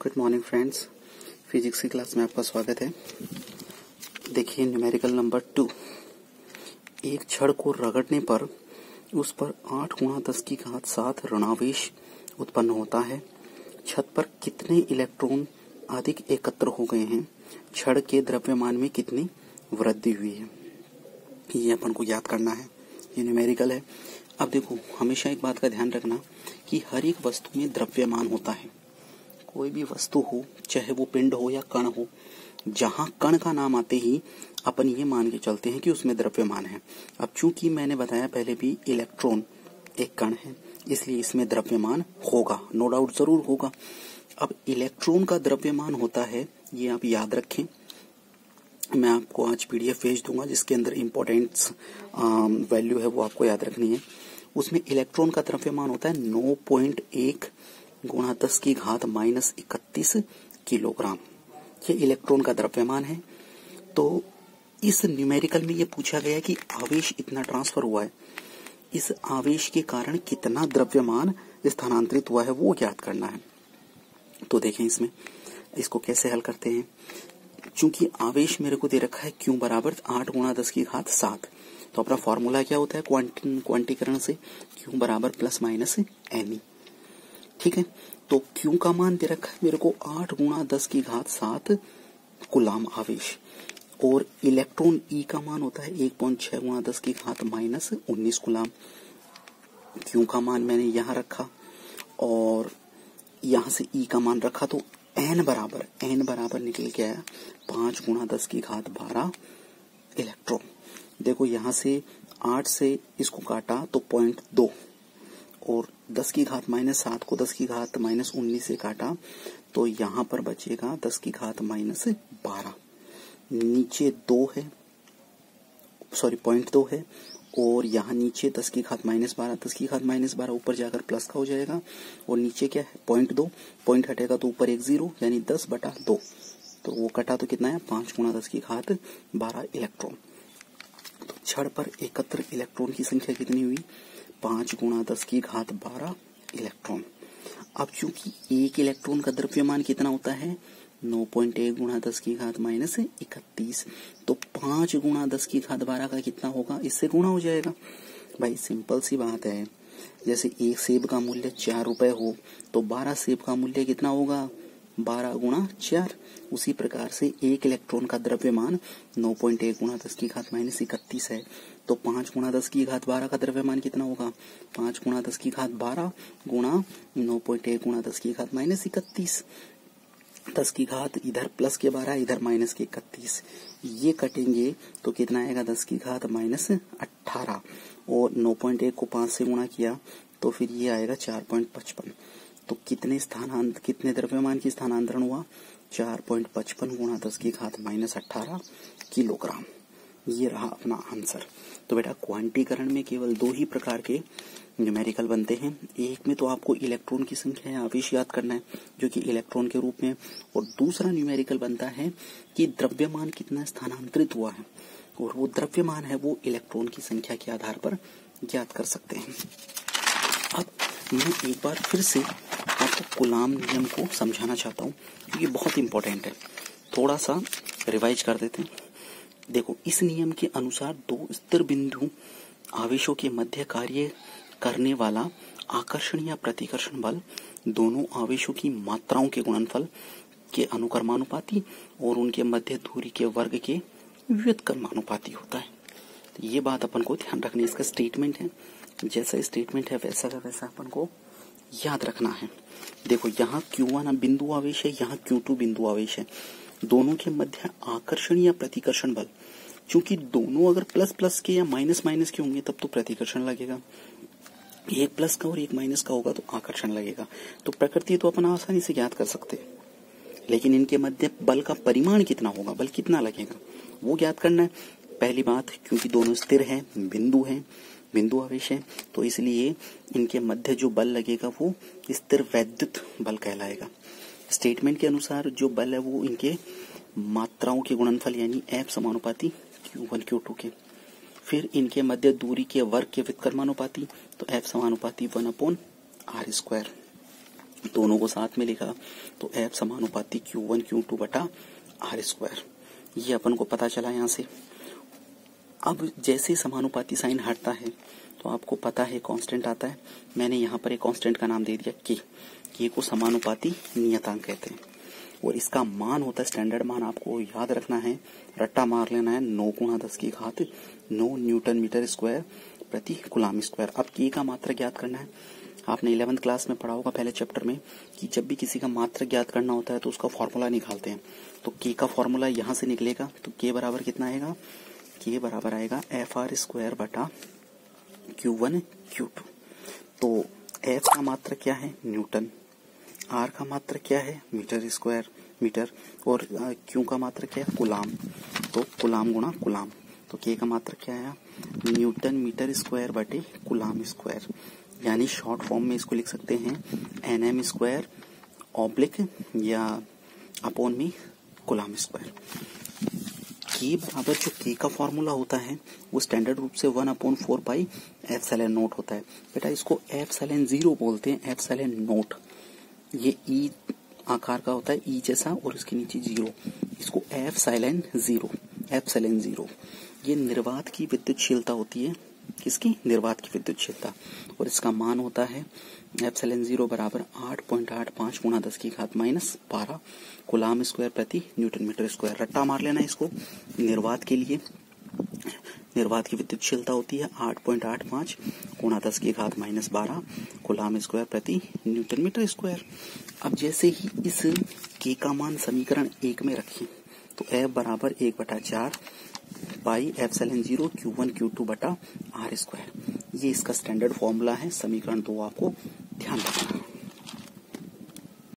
Good morning friends, physics की class में आपका स्वागत है। देखिए न्यूमेरिकल नंबर 2। एक छड़ को रगड़ने पर उस पर 8 × 10⁻7 ऋणावेश उत्पन्न होता है। छत पर कितने इलेक्ट्रॉन अधिक एकत्र हो गए हैं? छड़ के द्रव्यमान में कितनी वृद्धि हुई है? ये अपन को याद करना है। ये न्यूमेरिकल है। अब देखो, हमेशा एक बात का ध्यान रखना कि हर एक वस्तु में द्रव्यमान होता है। कोई भी वस्तु हो, चाहे वो पिंड हो या कण हो, जहां कण का नाम आते ही अपन ये मान के चलते हैं कि उसमें द्रव्यमान है। अब चूंकि मैंने बताया पहले भी, इलेक्ट्रॉन एक कण है, इसलिए इसमें द्रव्यमान होगा, नो डाउट जरूर होगा। अब इलेक्ट्रॉन का द्रव्यमान होता है, ये आप याद रखें। मैं आपको आज पीडीएफ भेज दूंगा जिसके अंदर इम्पोर्टेंट वैल्यू है वो आपको याद रखनी है। उसमें इलेक्ट्रॉन का द्रव्यमान होता है 9.1 × 10⁻31 किलोग्राम। ये इलेक्ट्रॉन का द्रव्यमान है। तो इस न्यूमेरिकल में ये पूछा गया कि आवेश इतना ट्रांसफर हुआ है, इस आवेश के कारण कितना द्रव्यमान स्थानांतरित हुआ है वो ज्ञात करना है। तो देखें इसमें इसको कैसे हल करते हैं। चूंकि आवेश मेरे को दे रखा है Q बराबर 8 × 10⁻7, तो अपना फॉर्मूला क्या होता है क्वांटीकरण से? Q बराबर ±ne। ठीक है, तो Q का मान दे रखा है मेरे को 8 × 10⁻7 कूलाम आवेश, और इलेक्ट्रॉन E का मान होता है 1.6 × 10⁻19 कूलाम। Q का मान मैंने यहाँ रखा और यहाँ से E का मान रखा, तो N बराबर निकल के आया 5 × 10⁻12 इलेक्ट्रॉन। देखो यहाँ से 8 से इसको काटा तो 0.2, और 10⁻−7 को 10⁻−19 से काटा तो यहाँ पर बचेगा 10⁻−12। नीचे 2 है, सॉरी 0.2 है, और यहाँ नीचे 10⁻−12, 10⁻−12 ऊपर जाकर प्लस का हो जाएगा, और नीचे क्या है 0.2, पॉइंट हटेगा तो ऊपर एक 0, यानी 10/2। तो वो कटा तो कितना है 5 × 10⁻12 इलेक्ट्रॉन। तो छड़ पर एकत्र इलेक्ट्रॉन की संख्या कितनी हुई? 5 × 10⁻12 इलेक्ट्रॉन। अब चूंकि एक इलेक्ट्रॉन का द्रव्यमान कितना होता है? 9.1 × 10⁻31, तो 5 × 10⁻12 का कितना होगा? इससे गुणा हो जाएगा। भाई सिंपल सी बात है, जैसे एक सेब का मूल्य 4 रुपए हो तो 12 सेब का मूल्य कितना होगा? 12 × 4। उसी प्रकार से एक इलेक्ट्रॉन का द्रव्यमान 9.1 × 10⁻31 है, तो 5 × 10⁻12 का द्रव्यमान कितना होगा? 5 × 10⁻12 × 9.1 × 10⁻31। 10 की घात इधर प्लस के 12, इधर माइनस के 31, ये कटेंगे तो कितना आएगा? 10 की घात -18, और 9.1 को 5 से गुणा किया तो फिर ये आएगा 4.55। तो कितने द्रव्यमान की स्थानांतरण हुआ? 4.55 × 10 की घात -18 किलोग्राम। ये रहा अपना आंसर। तो बेटा क्वांटीकरण में केवल 2 ही प्रकार के न्यूमेरिकल बनते हैं। एक में तो आपको इलेक्ट्रॉन की संख्या या आवेश याद करना है जो कि इलेक्ट्रॉन के रूप में, और दूसरा न्यूमेरिकल बनता है कि द्रव्यमान कितना स्थानांतरित हुआ है, और वो द्रव्यमान है वो इलेक्ट्रॉन की संख्या के आधार पर ज्ञात कर सकते हैं। अब मैं एक बार फिर से आपको कूलाम नियम को समझाना चाहता हूँ क्योंकि बहुत इंपॉर्टेंट है। थोड़ा सा रिवाइज कर देते हैं। देखो, इस नियम के अनुसार 2 स्थिर बिंदु आवेशों के मध्य कार्य करने वाला आकर्षण या प्रतिकर्षण बल दोनों आवेशों की मात्राओं के गुणनफल के अनुक्रमानुपाती और उनके मध्य दूरी के वर्ग के व्युत्क्रमानुपाती होता है। तो ये बात अपन को ध्यान रखनी है। इसका स्टेटमेंट है, जैसा स्टेटमेंट है वैसा का वैसा अपन को याद रखना है। देखो, यहाँ Q1 बिंदु आवेश है, यहाँ Q2 बिंदु आवेश है। दोनों के मध्य आकर्षण या प्रतिकर्षण बल, चूंकि दोनों अगर प्लस प्लस के या माइनस माइनस के होंगे तब तो प्रतिकर्षण लगेगा, एक प्लस का और एक माइनस का होगा तो आकर्षण लगेगा। तो प्रकृति तो अपन आसानी से ज्ञात कर सकते हैं, लेकिन इनके मध्य बल का परिमाण कितना होगा, बल कितना लगेगा वो ज्ञात करना है। पहली बात, क्योंकि दोनों स्थिर हैं, बिंदु आवेश है, तो इसलिए इनके मध्य जो बल लगेगा वो स्थिर वैद्युत बल कहलाएगा। स्टेटमेंट के अनुसार जो बल है वो इनके मात्राओं के गुणनफल यानी F समानुपाती Q1 Q2 के। फिर इनके मध्य दूरी के वर्ग के व्युत्क्रमानुपाती, तो F समानुपाती 1/r²। दोनों को साथ में लिखा तो F समानुपाती Q1 Q2 बटा R स्क्वायर, ये अपन को पता चला यहाँ से। अब जैसे समानुपाती साइन हटता है तो आपको पता है कांस्टेंट आता है। मैंने यहाँ पर एक कांस्टेंट का नाम दे दिया के को समानुपाती नियतांक कहते हैं और इसका मान होता है, स्टैंडर्ड मान आपको याद रखना है, रट्टा मार लेना है, 9 गुणा 10 की घात 9 न्यूटन मीटर स्क्वायर प्रति कूलम स्क्वायर। अब के का मात्रक ज्ञात करना है। आपने 11th क्लास में पढ़ा होगा पहले चैप्टर में कि जब भी किसी का मात्रक ज्ञात करना होता है तो उसका फॉर्मूला निकालते हैं। तो के का फॉर्मूला यहाँ से निकलेगा तो के बराबर कितना आएगा, के बराबर आएगा FR स्क्वायर बटा Q1 Q2। तो F का मात्रक क्या है, न्यूटन, R का मात्रक क्या है, मीटर स्क्वायर मीटर, और Q का मात्रक क्या है, कूलम, तो कूलम गुणा कूलम। तो K का मात्रक क्या आया, न्यूटन मीटर स्क्वायर बटे कूलम स्क्वायर, यानी शॉर्ट फॉर्म में इसको लिख सकते हैं NM स्क्वायर ऑब्लिक या अपॉन में कूलम स्क्वायर। के बराबर जो के का फॉर्मूला होता है वो स्टैंडर्ड रूप से 1/4 पाई एप्सिलॉन नॉट होता है। बेटा इसको एप्सिलॉन 0 बोलते हैं, एप्सिलॉन नॉट। ये ई आकार का होता है, ई जैसा, और इसके नीचे 0, इसको एप्सिलॉन 0। ये निर्वात की विद्युतशीलता होती है, किसकी, निर्वात की विद्युतशीलता, और इसका मान होता है एप्सिलॉन 0 बराबर 8.85 गुणा 10 की घात -12 कूलम स्क्वायर प्रति न्यूटन मीटर स्क्वायर। रट्टा मार लेना इसको। निर्वात के लिए निर्वात की विद्युतशीलता होती है 8.85 गुणा 10 की घात -12 कूलम स्क्वायर प्रति न्यूटन मीटर स्क्वायर। अब जैसे ही इस के का मान समीकरण 1 में रखें तो F बराबर 1/4 पाई एप्सिलॉन 0 Q1 Q2 बटा R स्क्वायर, ये इसका स्टैंडर्ड फॉर्मूला है। समीकरण 2 आपको ध्यान रखना।